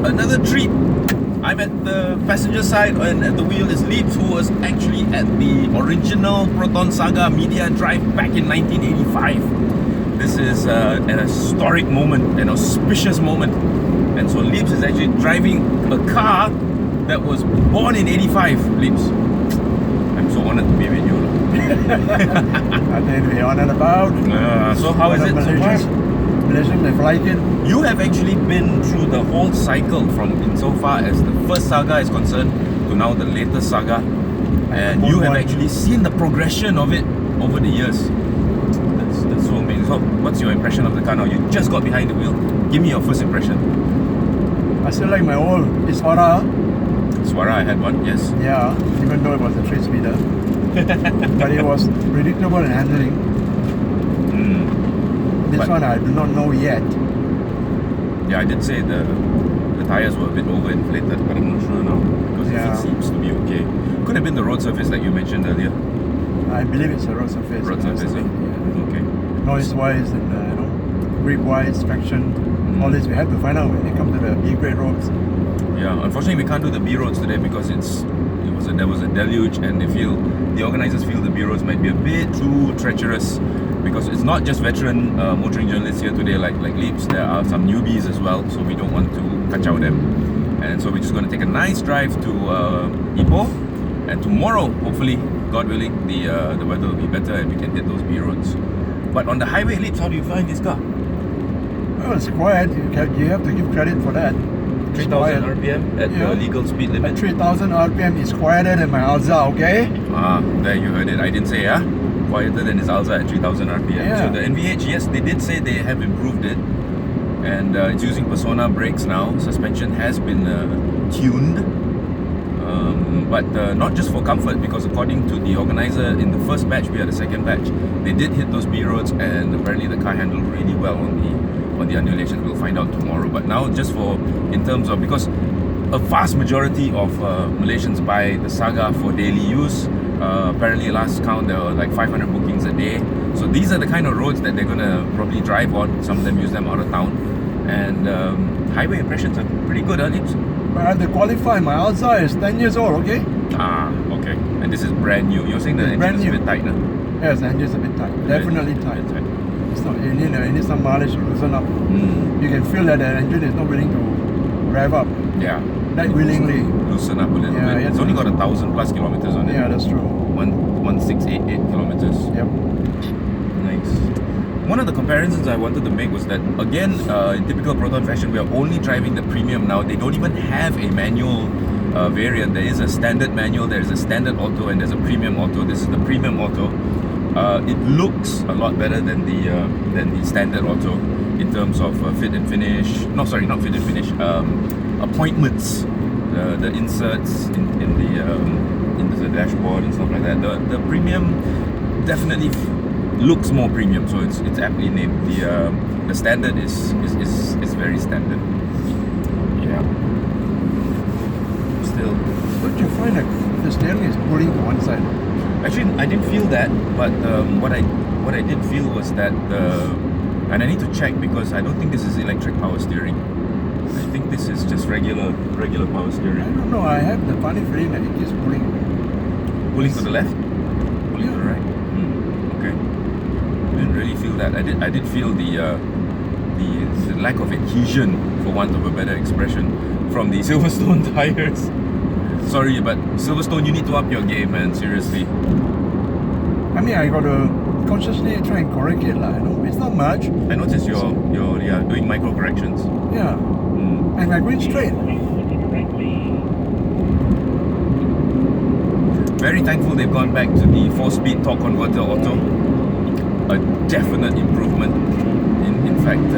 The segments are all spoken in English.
another treat. I'm at the passenger side and at the wheel is Leeps, who was actually at the original Proton Saga media drive back in 1985. This is an historic moment, an auspicious moment. And so Leeps is actually driving a car that was born in 85. Leeps, I'm so honored to be with you. Nothing to be honored about. So how is it so far? Malaysians, they like it. You have actually been through the whole cycle from insofar as the first saga is concerned to now the latest saga, and you have actually seen the progression of it over the years. That's so amazing. So what's your impression of the car now? You just got behind the wheel. Give me your first impression. I still like my old Iswara. Swara, I had one, yes. Yeah, even though it was a 3-speeder. But it was predictable in handling. This one I do not know yet. Yeah, I did say the tires were a bit overinflated, but I'm not sure now because it seems to be okay. Could have been the road surface like you mentioned earlier. I believe it's a road surface. Road surface, yeah. Okay. Noise-wise and grip-wise, traction, all this we have to find out when they come to the B-grade roads. Yeah, unfortunately we can't do the B roads today because there was a deluge, and the organizers feel the B roads might be a bit too treacherous because it's not just veteran motoring journalists here today like Leeps. There are some newbies as well, so we don't want to kacau them. And so we're just going to take a nice drive to Ipoh, and tomorrow, hopefully, God willing, the weather will be better and we can hit those B roads. But on the highway, Leeps, how do you find this car? Well, it's quiet. You have to give credit for that. 3,000 RPM at the legal speed limit. At 3,000 RPM is quieter than my Alza, okay? There you heard it. I didn't say, quieter than his Alza at 3,000 RPM. Yeah. So the NVH, yes, they did say they have improved it, and it's using Persona brakes now. Suspension has been tuned, but not just for comfort, because according to the organizer, in the first batch, we had a second batch, they did hit those B roads, and apparently the car handled really well on the undulations. We'll find out tomorrow. But now, just in terms of, because a vast majority of Malaysians buy the Saga for daily use. Apparently last count there were like 500 bookings a day. So these are the kind of roads that they're gonna probably drive on. Some of them use them out of town. And highway impressions are pretty good, Leeps? But I have to qualify. My Alza is 10 years old, okay? Okay. And this is brand new. You're saying the engine is a bit tight, no? Yes, the engine is a bit tight. Definitely tight. It's not, you need some mileage to loosen up. You can feel that the engine is not willing to rev up. Yeah. That willingly. Loosen up a little bit. It's only got 1,000+ kilometers on it. Yeah, that's true. 1688 kilometers. Yep. Nice. One of the comparisons I wanted to make was that, again, in typical Proton fashion, we are only driving the premium now. They don't even have a manual variant. There is a standard manual, there is a standard auto, and there's a premium auto. This is the premium auto. It looks a lot better than the standard auto in terms of fit and finish. No, sorry, not fit and finish. Appointments, the inserts into the dashboard and stuff like that. The premium definitely looks more premium, so it's aptly named. The standard is very standard. Yeah. Still. Don't you find that the steering is pulling to one side? Actually, I didn't feel that, but what I did feel was that and I need to check because I don't think this is electric power steering. I think this is just regular power steering. I don't know. I have the funny feeling that it keeps pulling. Pulling to the left? Pulling to the right? Okay. Didn't really feel that. I did feel the lack of adhesion, for want of a better expression, from the Silverstone tires. Sorry, but Silverstone, you need to up your game, man. Seriously. I mean, I got to consciously try and correct it, It's not much. I noticed you're doing micro corrections. Yeah. And I'm going straight. Very thankful they've gone back to the 4-speed torque converter auto. A definite improvement. In fact,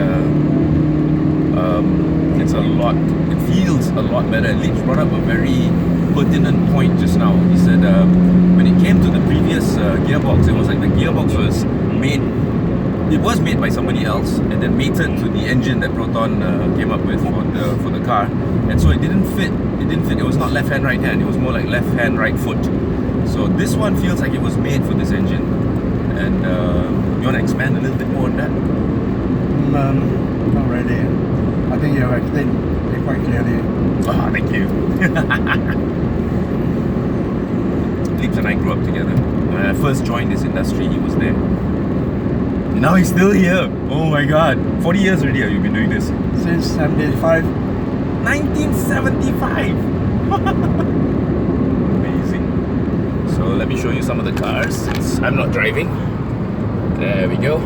it feels a lot better. Leeps brought up a very pertinent point just now. He said when it came to the previous gearbox, it was like the gearbox was made by somebody else and then mated to the engine that Proton came up with for the car, and so it didn't fit. It was not left hand, right hand. It was more like left hand, right foot. So this one feels like it was made for this engine. And you want to expand a little bit more on that? Not really. I think you have explained it quite clearly. Ah, thank you. Leeps and I grew up together. When I first joined this industry, he was there. Now he's still here. Oh my god. 40 years already you've been doing this. Since 75. 1975. Amazing. So let me show you some of the cars since I'm not driving. There we go.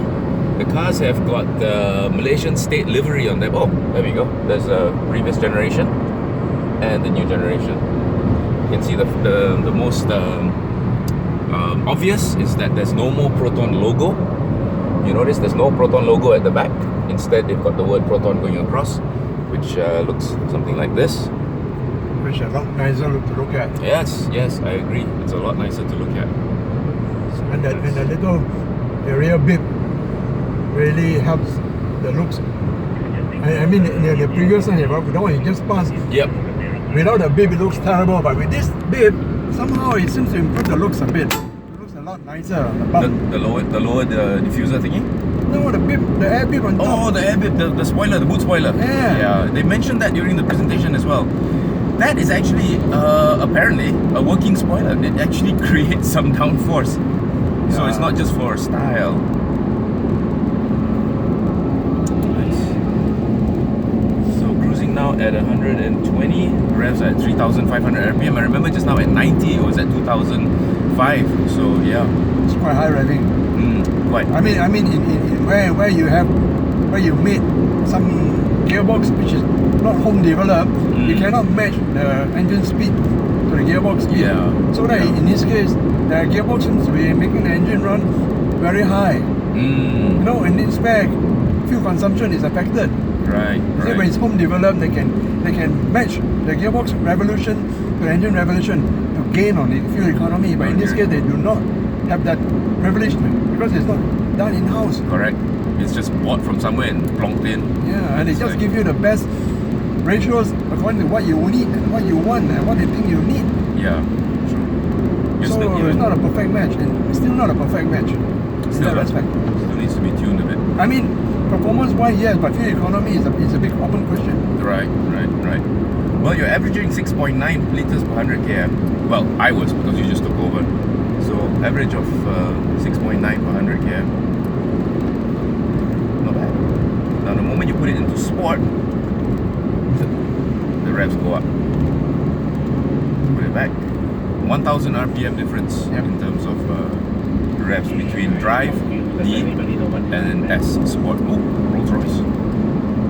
The cars have got the Malaysian state livery on them. Oh, there we go. There's a previous generation and the new generation. You can see the most obvious is that there's no more Proton logo. You notice there's no Proton logo at the back. Instead, they've got the word Proton going across, which looks something like this. Which is a lot nicer to look at. Yes, I agree. It's a lot nicer to look at. So And the little rear bib really helps the looks. I mean, the previous one, the one you just passed, yep. without the bib it looks terrible, but with this bib, somehow it seems to improve the looks a bit. It looks a lot nicer. The lower the diffuser thingy? No, the air bib on top. Oh, the air bib, the spoiler, the boot spoiler. Yeah. They mentioned that during the presentation as well. That is actually apparently a working spoiler. It actually creates some downforce. So it's not just for style. Nice. So cruising now at 120, revs at 3,500 RPM. I remember just now at 90, it was at 2,005. So yeah. It's quite high revving. Quite. I mean, in where you made some gearbox which is not home developed, you cannot match the engine speed to the gearbox speed. Yeah. So that in this case, the gearbox seems to be making the engine run very high. You know, in this spec, fuel consumption is affected. Right. See, when it's home developed, they can match the gearbox revolution to the engine revolution to gain on the fuel economy. But in this case, they do not have that privilege because it's not done in-house. Correct. It's just bought from somewhere and plonked in. Yeah, and it just gives you the best ratios according to what you need and what you want and what you think you need. Yeah, true. So it's not a perfect match, and it's still not a perfect match. Still, respect. Still needs to be tuned a bit. I mean, performance-wise, yes, but fuel economy is a big open question. Right. Well, you're averaging 6.9 liters per 100 km. Well, I was because you just took over. So average of 6.9 per 100 km. Not bad. Now the moment you put it into sport, the revs go up. Put it back. 1,000 RPM difference in terms of revs between drive, D, and S sport. Oh, Rolls Royce.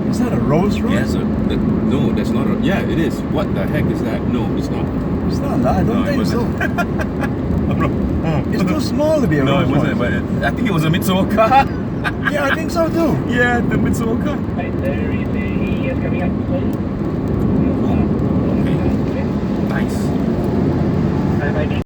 Is that a Rolls Royce? Yes, no, that's not a. Yeah, it is. What the heck is that? No, it's not. It's not. I don't think so. It's too small to be a Rolls Royce. No, it wasn't. But I think it was a Mitsuoka. Yeah, I think so too. Yeah, the Mitsuoka. Right, there is a ES coming up soon.